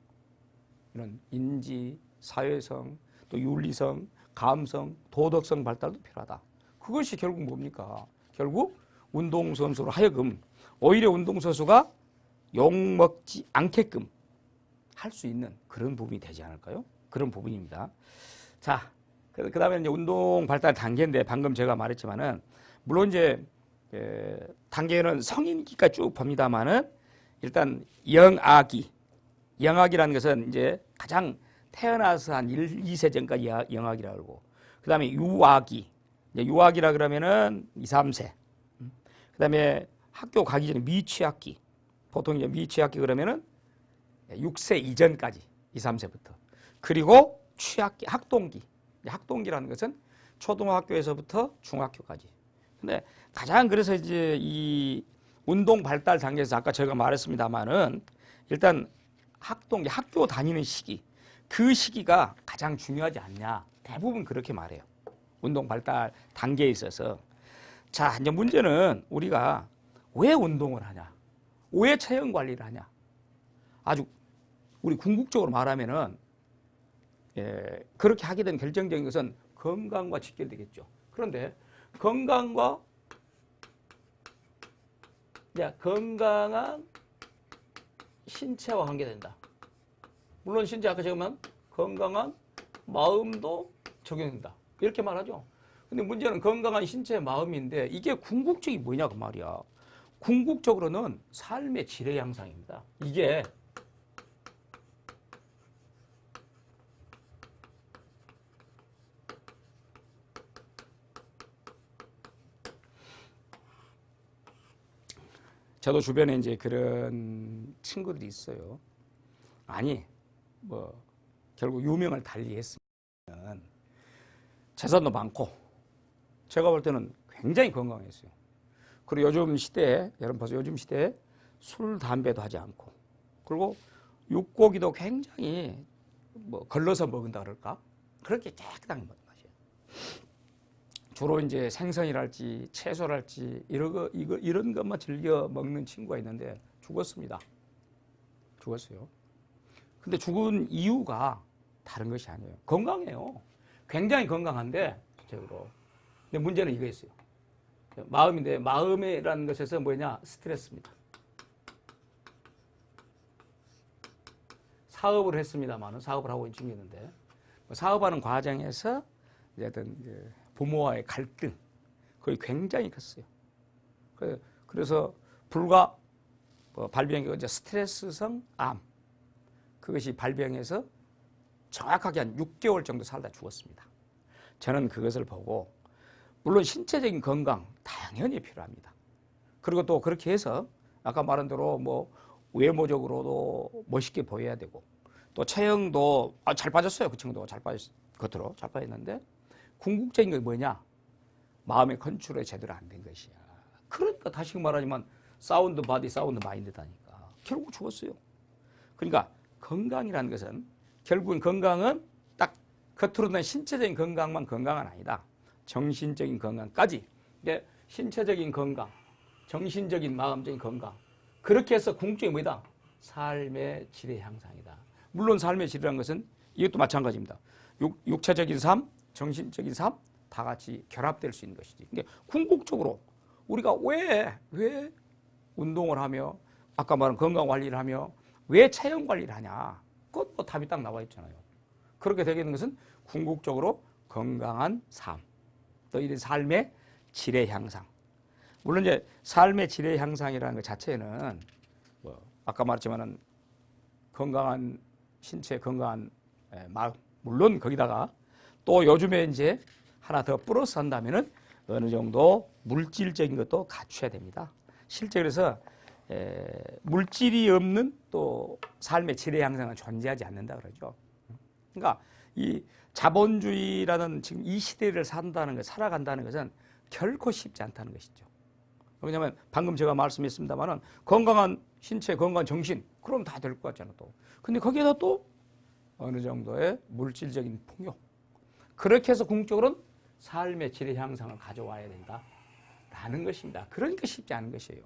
이런 인지, 사회성, 또 윤리성, 감성, 도덕성 발달도 필요하다. 그것이 결국 뭡니까? 결국 운동선수로 하여금 오히려 운동선수가 욕먹지 않게끔 할 수 있는 그런 부분이 되지 않을까요? 그런 부분입니다. 자, 그 다음에 이제 운동 발달 단계인데 방금 제가 말했지만은 물론 이제 단계는 성인기까지 쭉 봅니다만은 일단 영아기라는 것은 이제 가장 태어나서 한 1, 2세 전까지 영아기라고 그러고 그 다음에 유아기라 그러면은 2, 3세 그 다음에 학교 가기 전에 미취학기 보통 이제 미취학기 그러면은 6세 이전까지 2, 3세부터 그리고 취학기, 학동기라는 것은 초등학교에서부터 중학교까지. 근데 가장 그래서 이제 이 운동 발달 단계에서 아까 제가 말했습니다만은 일단 학동기, 학교 다니는 시기, 그 시기가 가장 중요하지 않냐. 대부분 그렇게 말해요. 운동 발달 단계에 있어서. 자, 이제 문제는 우리가 왜 운동을 하냐? 왜 체형 관리를 하냐? 아주 우리 궁극적으로 말하면은 그렇게 하게 된 결정적인 것은 건강과 직결되겠죠. 그런데 건강한 신체와 관계된다. 물론 신체 아까 제가 말한 건강한 마음도 적용된다. 이렇게 말하죠. 근데 문제는 건강한 신체, 마음인데 이게 궁극적이 뭐냐 그 말이야. 궁극적으로는 삶의 질의 향상입니다. 이게 저도 주변에 이제 그런 친구들이 있어요. 아니, 뭐, 결국 유명을 달리했으면 재산도 많고, 제가 볼 때는 굉장히 건강했어요. 그리고 요즘 시대에, 여러분 보세요. 요즘 시대에 술, 담배도 하지 않고, 그리고 육고기도 굉장히 뭐, 걸러서 먹은다 그럴까? 그렇게 깨끗하게 먹는 거죠. 주로 이제 생선이랄지 채소랄지 이런 것만 즐겨 먹는 친구가 있는데 죽었습니다. 죽었어요. 근데 죽은 이유가 다른 것이 아니에요. 건강해요. 굉장히 건강한데 적으로. 근데 문제는 이거였어요. 마음인데 마음이라는 것에서 뭐냐? 스트레스입니다. 사업을 했습니다만은 사업을 하고 있는데 사업하는 과정에서 어떤 부모와의 갈등 그게 굉장히 컸어요. 그래서 불과 발병이 이제 스트레스성 암 그것이 발병해서 정확하게 한 6개월 정도 살다 죽었습니다. 저는 그것을 보고 물론 신체적인 건강 당연히 필요합니다. 그리고 또 그렇게 해서 아까 말한 대로 뭐 외모적으로도 멋있게 보여야 되고 또 체형도 잘 빠졌어요. 그 친구도 겉으로 잘 빠졌는데 궁극적인 게 뭐냐? 마음의 컨트롤이 제대로 안 된 것이야. 그러니까 다시 말하지만 사운드 바디, 사운드 마인드다니까. 결국 죽었어요. 그러니까 건강이라는 것은 결국은 건강은 딱 겉으로는 신체적인 건강만 건강은 아니다. 정신적인 건강까지. 이게 신체적인 건강, 정신적인 마음적인 건강. 그렇게 해서 궁극적이 뭐다? 삶의 질의 향상이다. 물론 삶의 질이라는 것은 이것도 마찬가지입니다. 육체적인 삶, 정신적인 삶 다 같이 결합될 수 있는 것이지. 근데 궁극적으로 우리가 왜 운동을 하며 아까 말한 건강 관리를 하며 왜 체형 관리를 하냐? 그것도 답이 딱 나와 있잖아요. 그렇게 되게 되는 것은 궁극적으로 건강한 삶, 또 이런 삶의 질의 향상. 물론 이제 삶의 질의 향상이라는 것 자체는 뭐 아까 말했지만은 건강한 신체, 건강한 마음. 물론 거기다가 또 요즘에 이제 하나 더 플러스 한다면은 어느 정도 물질적인 것도 갖춰야 됩니다. 실제 그래서 물질이 없는 또 삶의 질의 향상은 존재하지 않는다 그러죠. 그러니까 이 자본주의라는 지금 이 시대를 살아간다는 것은 결코 쉽지 않다는 것이죠. 왜냐하면 방금 제가 말씀했습니다만은 건강한 신체, 건강한 정신, 그럼 다 될 것 같잖아요. 또. 근데 거기에다 또 어느 정도의 물질적인 풍요. 그렇게 해서 궁극적으로는 삶의 질의 향상을 가져와야 된다라는 것입니다. 그러니까 쉽지 않은 것이에요.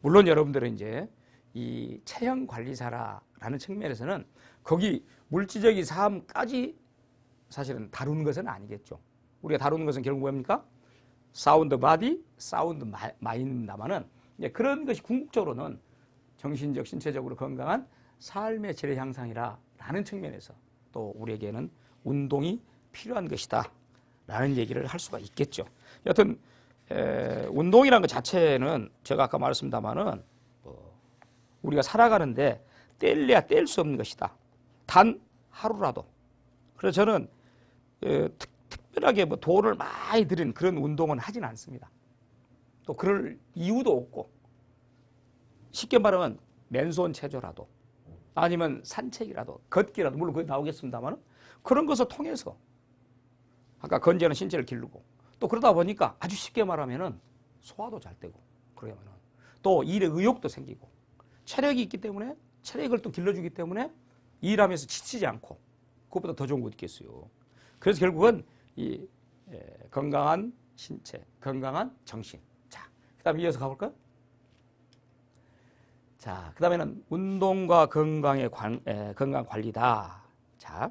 물론 여러분들은 이제 이 체형 관리사라는 측면에서는 거기 물질적인 삶까지 사실은 다루는 것은 아니겠죠. 우리가 다루는 것은 결국 뭡니까? 사운드 바디, 사운드 마인드다마는 그런 것이 궁극적으로는 정신적, 신체적으로 건강한 삶의 질의 향상이라는 측면에서 또 우리에게는 운동이 필요한 것이다 라는 얘기를 할 수가 있겠죠. 여튼 운동이라는 것 자체는 제가 아까 말했습니다마는 우리가 살아가는데 뗄래야 뗄 수 없는 것이다. 단 하루라도. 그래서 저는 특별하게 뭐 돈을 많이 들인 그런 운동은 하진 않습니다. 또 그럴 이유도 없고, 쉽게 말하면 맨손 체조라도 아니면 산책이라도 걷기라도, 물론 그게 나오겠습니다만 그런 것을 통해서 아까 건재는 신체를 기르고, 또 그러다 보니까 아주 쉽게 말하면은 소화도 잘 되고, 그러면은 또 일에 의욕도 생기고, 체력이 있기 때문에, 체력을 또 길러주기 때문에 일하면서 지치지 않고, 그것보다 더 좋은 거 있겠어요. 그래서 결국은 이 건강한 신체, 건강한 정신. 자, 그 다음에 이어서 가볼까요? 자, 그 다음에는 운동과 건강 관리다. 자,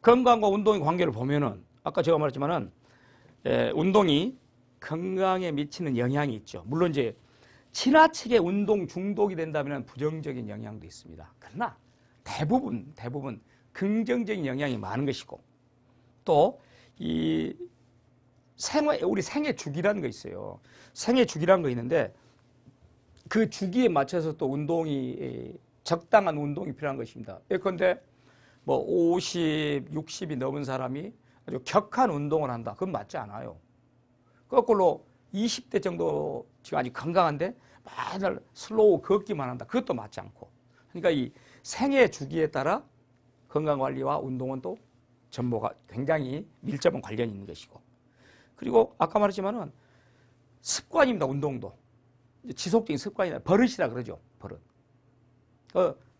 건강과 운동의 관계를 보면은 아까 제가 말했지만은 운동이 건강에 미치는 영향이 있죠. 물론 이제 지나치게 운동 중독이 된다면 부정적인 영향도 있습니다. 그러나 대부분 긍정적인 영향이 많은 것이고, 또 이 우리 생애 주기라는 거 있어요. 생애 주기라는 거 있는데 그 주기에 맞춰서 또 운동이 적당한 운동이 필요한 것입니다. 예컨대 뭐 50, 60이 넘은 사람이 아주 격한 운동을 한다. 그건 맞지 않아요. 거꾸로 20대 정도 지금 아직 건강한데 맨날 슬로우 걷기만 한다. 그것도 맞지 않고. 그러니까 이 생애 주기에 따라 건강관리와 운동은 또 전부가 굉장히 밀접한 관련이 있는 것이고, 그리고 아까 말했지만은 습관입니다. 운동도 지속적인 습관이다. 버릇이라 그러죠. 버릇.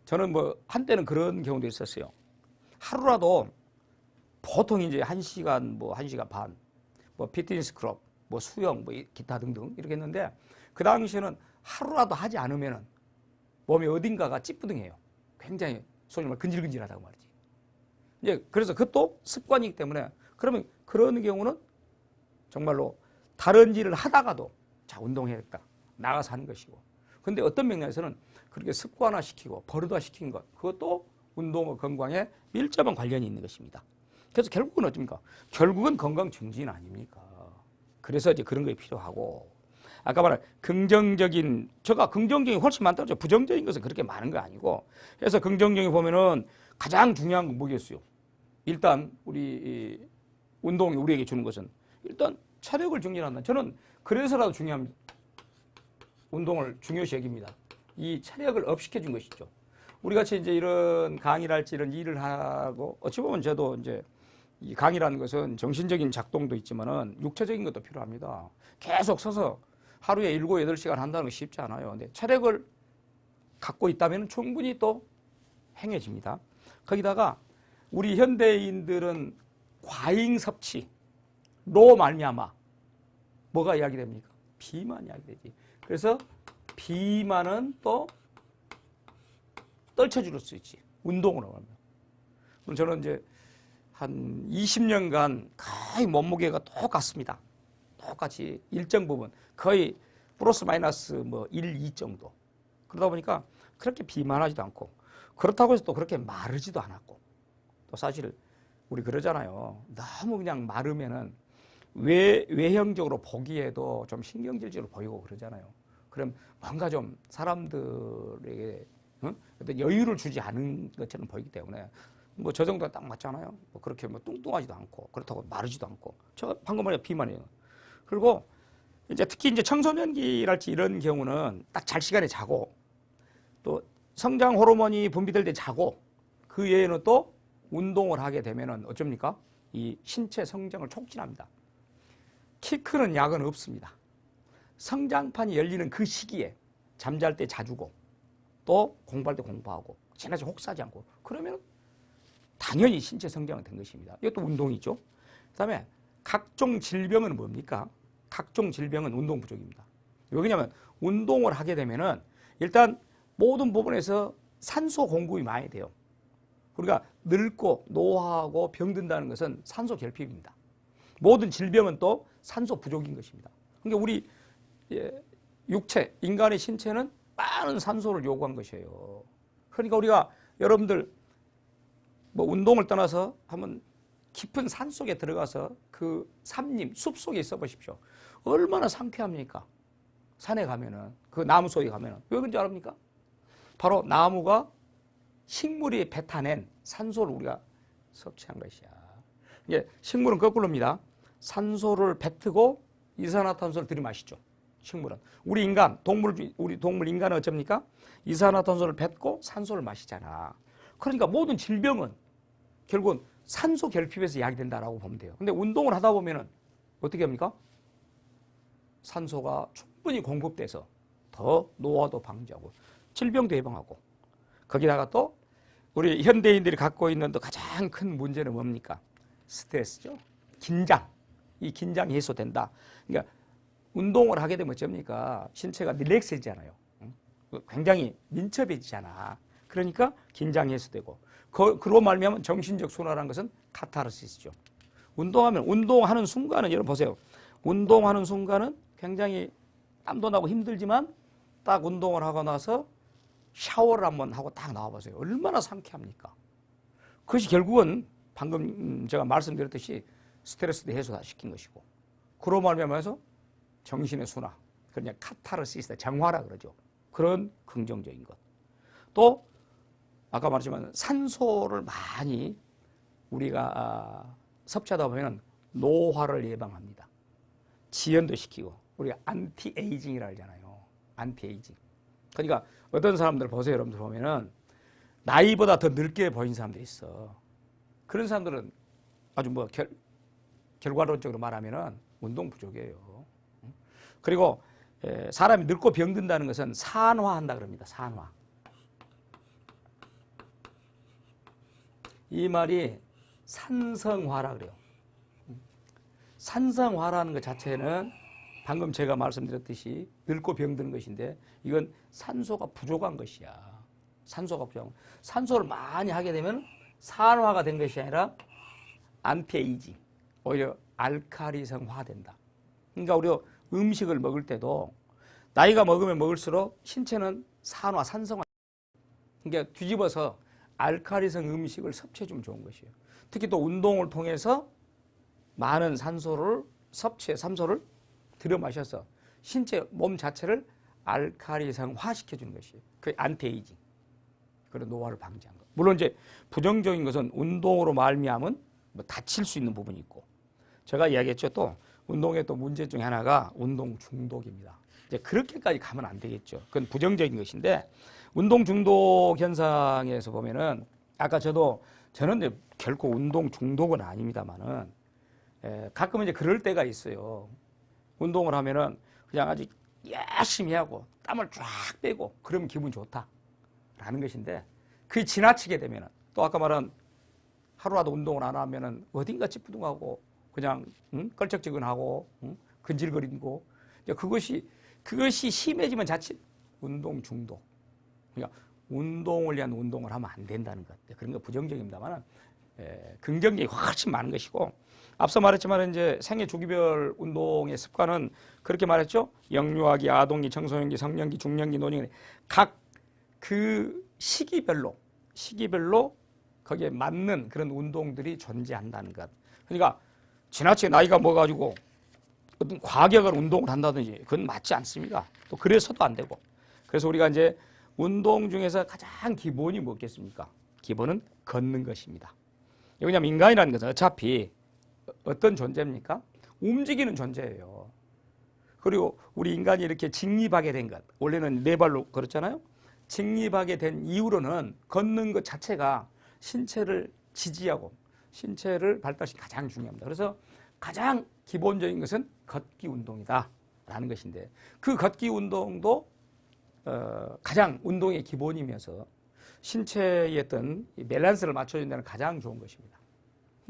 저는 뭐 한때는 그런 경우도 있었어요. 하루라도 보통 이제 1시간, 뭐 1시간 반, 뭐 피트니스 클럽, 뭐 수영, 뭐 기타 등등 이렇게 했는데, 그 당시에는 하루라도 하지 않으면은 몸이 어딘가가 찌뿌둥해요. 굉장히 소위 말해 근질근질하다고 말이지. 이제 그래서 그것도 습관이기 때문에, 그러면 그런 경우는 정말로 다른 일을 하다가도 자, 운동해야겠다, 나가서 하는 것이고, 근데 어떤 맥락에서는 그렇게 습관화시키고 버릇화시킨 것, 그것도 운동과 건강에 밀접한 관련이 있는 것입니다. 그래서 결국은 어떻습니까? 결국은 건강 증진 아닙니까? 그래서 이제 그런 게 필요하고, 아까 말한 긍정적인, 제가 긍정적인 훨씬 많다고 했죠. 부정적인 것은 그렇게 많은 거 아니고, 그래서 긍정적인 보면은 가장 중요한 건 뭐겠어요? 일단 우리 운동이 우리에게 주는 것은 일단 체력을 증진한다. 저는 그래서라도 중요합니다. 운동을 중요시 여깁니다. 이 체력을 업시켜 준 것이죠. 우리 같이 이제 이런 강의랄지 이런 일을 하고, 어찌 보면 저도 이제 이 강의라는 것은 정신적인 작동도 있지만은 육체적인 것도 필요합니다. 계속 서서 하루에 7, 8시간 한다는 거 쉽지 않아요. 근데 체력을 갖고 있다면 충분히 또 행해집니다. 거기다가 우리 현대인들은 과잉 섭취로 말미암아 뭐가 이야기됩니까? 비만 이야기되지. 그래서 비만은 또 떨쳐줄 수 있지. 운동으로 하면. 그럼 저는 이제 한 20년간 거의 몸무게가 똑같습니다. 똑같이 일정 부분 거의 플러스 마이너스 뭐 1, 2 정도. 그러다 보니까 그렇게 비만하지도 않고, 그렇다고 해서 또 그렇게 마르지도 않았고, 또 사실 우리 그러잖아요. 너무 그냥 마르면은 외형적으로 보기에도 좀 신경질적으로 보이고 그러잖아요. 그럼 뭔가 좀 사람들에게 어떤 여유를 주지 않은 것처럼 보이기 때문에 뭐 저 정도가 딱 맞잖아요. 뭐 그렇게 뭐 뚱뚱하지도 않고 그렇다고 마르지도 않고. 저 방금 말해 비만이에요. 그리고 이제 특히 이제 청소년기랄지 이런 경우는 딱 잘 시간에 자고, 또 성장 호르몬이 분비될 때 자고, 그 외에는 또 운동을 하게 되면은 어쩝니까? 이 신체 성장을 촉진합니다. 키 크는 약은 없습니다. 성장판이 열리는 그 시기에 잠잘 때 자주고, 또 공부할 때 공부하고, 지나쳐 혹사하지 않고, 그러면 당연히 신체 성장은 된 것입니다. 이것도 운동이죠. 그 다음에 각종 질병은 뭡니까? 각종 질병은 운동 부족입니다. 왜냐하면 운동을 하게 되면은 일단 모든 부분에서 산소 공급이 많이 돼요. 우리가 늙고 노화하고 병든다는 것은 산소 결핍입니다. 모든 질병은 또 산소 부족인 것입니다. 그러니까 우리 육체, 인간의 신체는 많은 산소를 요구한 것이에요. 그러니까 우리가 여러분들 뭐 운동을 떠나서 한번 깊은 산 속에 들어가서 그 산림, 숲 속에 있어 보십시오. 얼마나 상쾌합니까? 산에 가면은, 그 나무 속에 가면은. 왜 그런지 아십니까? 바로 나무가 식물이 뱉어낸 산소를 우리가 섭취한 것이야. 이게 식물은 거꾸로입니다. 산소를 뱉고 이산화탄소를 들이마시죠. 식물은. 우리 인간, 우리 동물 인간은 어쩝니까? 이산화탄소를 뱉고 산소를 마시잖아. 그러니까 모든 질병은 결국은 산소 결핍에서 야기된다라고 보면 돼요. 근데 운동을 하다 보면은 어떻게 합니까? 산소가 충분히 공급돼서 더 노화도 방지하고 질병도 예방하고 거기다가 또 우리 현대인들이 갖고 있는 또 가장 큰 문제는 뭡니까? 스트레스죠. 긴장. 이 긴장이 해소된다. 그러니까 운동을 하게 되면 어쩝니까? 신체가 릴렉스해지잖아요. 굉장히 민첩해지잖아. 그러니까 긴장이 해소되고 그로 말미암은 정신적 순환한 것은 카타르시스죠. 운동하는 순간은 여러분 보세요. 운동하는 순간은 굉장히 땀도 나고 힘들지만 딱 운동을 하고 나서 샤워를 한번 하고 딱 나와보세요. 얼마나 상쾌합니까? 그것이 결국은 방금 제가 말씀드렸듯이 스트레스도 해소시킨 것이고 그로 말미암아서 정신의 순환, 그냥 카타르시스, 정화라 그러죠. 그런 긍정적인 것. 또 아까 말했지만 산소를 많이 우리가 섭취하다 보면 노화를 예방합니다. 지연도 시키고 우리가 안티에이징이라고 하잖아요. 안티에이징. 그러니까 어떤 사람들 보세요. 여러분들 보면은 나이보다 더 늙게 보이는 사람들이 있어. 그런 사람들은 아주 뭐 결과론적으로 말하면은 운동 부족이에요. 그리고 사람이 늙고 병든다는 것은 산화한다 그럽니다. 산화. 이 말이 산성화라 그래요. 산성화라는 것 자체는 방금 제가 말씀드렸듯이 늙고 병드는 것인데 이건 산소가 부족한 것이야. 산소가 부족한. 산소를 많이 하게 되면 산화가 된 것이 아니라 안티에이징, 오히려 알칼리성화된다. 그러니까 우리가 음식을 먹을 때도 나이가 먹으면 먹을수록 신체는 산화, 산성화. 그러니까 뒤집어서 알칼리성 음식을 섭취해주면 좋은 것이에요. 특히 또 운동을 통해서 많은 산소를 산소를 들여 마셔서 신체 몸 자체를 알칼리성화 시켜주는 것이에요. 그게 안티에이징. 그런 노화를 방지한 것. 물론 이제 부정적인 것은 운동으로 말미암은 뭐 다칠 수 있는 부분이 있고 제가 이야기했죠. 또 운동의 또 문제 중에 하나가 운동 중독입니다. 이제 그렇게까지 가면 안 되겠죠. 그건 부정적인 것인데 운동 중독 현상에서 보면은 아까 저는 이제 결코 운동 중독은 아닙니다만은 가끔 이제 그럴 때가 있어요. 운동을 하면은 그냥 아주 열심히 하고 땀을 쫙 빼고 그러면 기분 좋다라는 것인데 그게 지나치게 되면은 또 아까 말한 하루라도 운동을 안 하면은 어딘가 찌뿌둥하고 그냥 껄쩍지근하고 근질거리고 그것이 심해지면 자칫 운동 중독. 그러니까 운동을 위한 운동을 하면 안 된다는 것. 그런 거 부정적입니다만 긍정적이 훨씬 많은 것이고 앞서 말했지만 이제 생애 주기별 운동의 습관은 그렇게 말했죠. 영유아기, 아동기, 청소년기, 성년기, 중년기, 노년기 각 그 시기별로 거기에 맞는 그런 운동들이 존재한다는 것. 그러니까 지나치게 나이가 먹어가지고 어떤 과격한 운동을 한다든지 그건 맞지 않습니다. 또 그래서도 안 되고. 그래서 우리가 이제 운동 중에서 가장 기본이 뭐겠습니까? 기본은 걷는 것입니다. 왜냐하면 인간이라는 것은 어차피 어떤 존재입니까? 움직이는 존재예요. 그리고 우리 인간이 이렇게 직립하게 된 것, 원래는 네 발로 걸었잖아요. 직립하게 된 이후로는 걷는 것 자체가 신체를 지지하고 신체를 발달시키는 가장 중요합니다. 그래서 가장 기본적인 것은 걷기 운동이다라는 것인데 그 걷기 운동도 가장 운동의 기본이면서 신체의 어떤 밸런스를 맞춰준다는 가장 좋은 것입니다.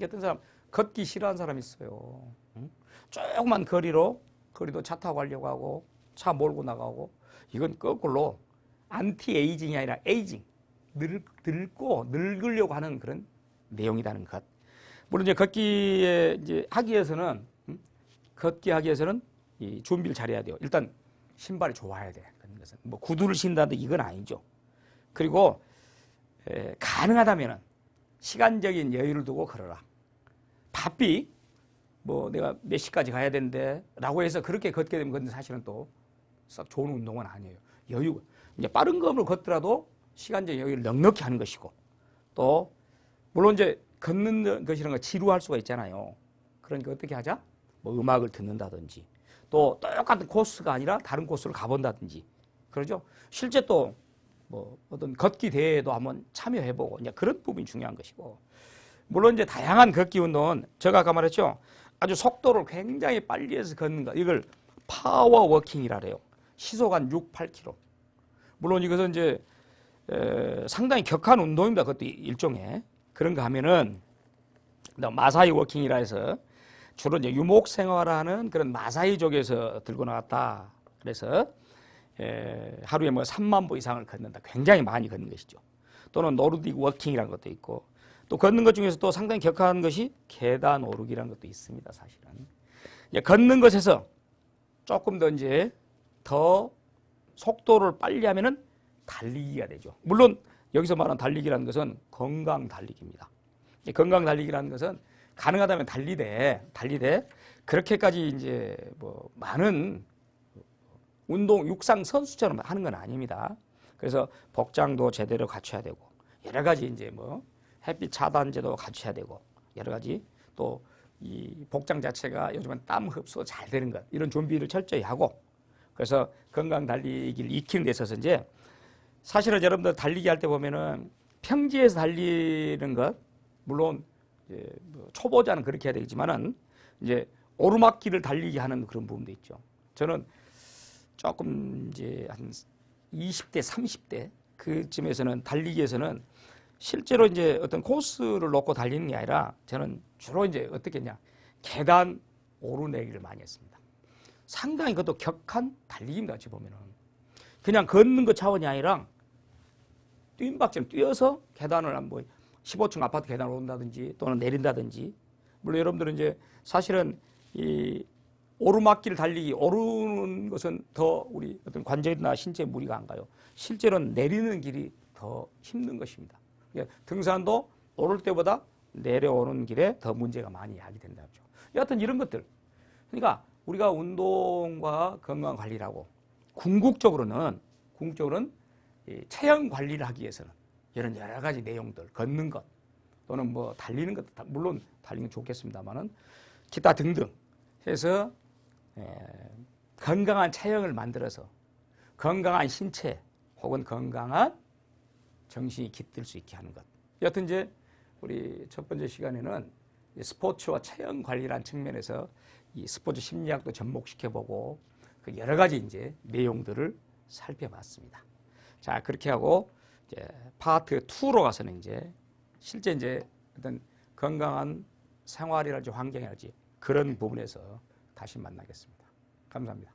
어떤 사람 걷기 싫어하는 사람이 있어요. 조그만 거리도 차 타고 가려고 하고 차 몰고 나가고 이건 거꾸로 안티에이징이 아니라 에이징, 늙으려고 하는 그런 내용이라는 것. 물론 이제 걷기에 이제 하기 위해서는 걷기 하기 위해서는 이 준비를 잘해야 돼요. 일단 신발이 좋아야 돼. 그런 것은 뭐 구두를 신다든 이건 아니죠. 그리고 가능하다면은 시간적인 여유를 두고 걸어라. 바삐 뭐 내가 몇 시까지 가야 되는데 라고 해서 그렇게 걷게 되면 그건 사실은 또 썩 좋은 운동은 아니에요. 여유 이제 빠른 걸음을 걷더라도 시간적 여유를 넉넉히 하는 것이고 또 물론 이제 걷는 것이라는 거 지루할 수가 있잖아요. 그러니까 어떻게 하자? 뭐 음악을 듣는다든지 또 똑같은 코스가 아니라 다른 코스를 가본다든지 그러죠. 실제 또 뭐 어떤 걷기 대회에도 한번 참여해보고 이제 그런 부분이 중요한 것이고 물론 이제 다양한 걷기 운동은 제가 아까 말했죠. 아주 속도를 굉장히 빨리 해서 걷는 것 이걸 파워워킹이라 그래요. 시속 한 6, 8km. 물론 이것은 이제 상당히 격한 운동입니다. 그것도 일종의 그런 거 하면은 마사이 워킹이라 해서 주로 이제 유목 생활하는 그런 마사이족에서 들고 나왔다. 그래서 하루에 뭐 3만 보 이상을 걷는다. 굉장히 많이 걷는 것이죠. 또는 노르딕 워킹이라는 것도 있고 또 걷는 것 중에서 또 상당히 격한 것이 계단 오르기라는 것도 있습니다. 사실은 이제 걷는 것에서 조금 더 이제 더 속도를 빨리 하면은 달리기가 되죠. 물론 여기서 말하는 달리기라는 것은 건강 달리기입니다. 건강 달리기라는 것은 가능하다면 달리되 그렇게까지 이제 뭐 많은 운동 육상 선수처럼 하는 건 아닙니다. 그래서 복장도 제대로 갖춰야 되고 여러 가지 이제 뭐 햇빛 차단제도 갖춰야 되고 여러 가지 또 이 복장 자체가 요즘은 땀 흡수가 잘 되는 것 이런 준비를 철저히 하고 그래서 건강 달리기를 익히는 데 있어서 이제 사실은 여러분들 달리기 할 때 보면은 평지에서 달리는 것 물론 이제 뭐 초보자는 그렇게 해야 되겠지만은 이제 오르막길을 달리기 하는 그런 부분도 있죠. 저는 조금 이제 한 20대, 30대 그쯤에서는 달리기에서는 실제로 이제 어떤 코스를 놓고 달리는 게 아니라 저는 주로 이제 어떻게 했냐 계단 오르내리를 많이 했습니다. 상당히 그것도 격한 달리기입니다. 어찌 보면은 그냥 걷는 것 차원이 아니라 뛰임박처럼 뛰어서 계단을 뭐 15층 아파트 계단을 오른다든지 또는 내린다든지 물론 여러분들은 이제 사실은 이 오르막길 달리기 오르는 것은 더 우리 어떤 관절이나 신체에 무리가 안 가요. 실제로는 내리는 길이 더 힘든 것입니다. 등산도 오를 때보다 내려오는 길에 더 문제가 많이 야기된다죠. 여하튼 이런 것들 그러니까 우리가 운동과 건강 관리라고 궁극적으로는 체형 관리를 하기 위해서는 이런 여러 가지 내용들 걷는 것 또는 뭐 달리는 것 물론 달리는 게 좋겠습니다만은 기타 등등 해서 건강한 체형을 만들어서 건강한 신체 혹은 건강한 정신이 깃들 수 있게 하는 것. 여하튼 이제 우리 첫 번째 시간에는 스포츠와 체형 관리라는 측면에서 이 스포츠 심리학도 접목시켜보고 그 여러 가지 이제 내용들을 살펴봤습니다. 자, 그렇게 하고 이제 파트 2로 가서는 이제 실제 이제 어떤 건강한 생활이랄지 환경이랄지 그런 부분에서 다시 만나겠습니다. 감사합니다.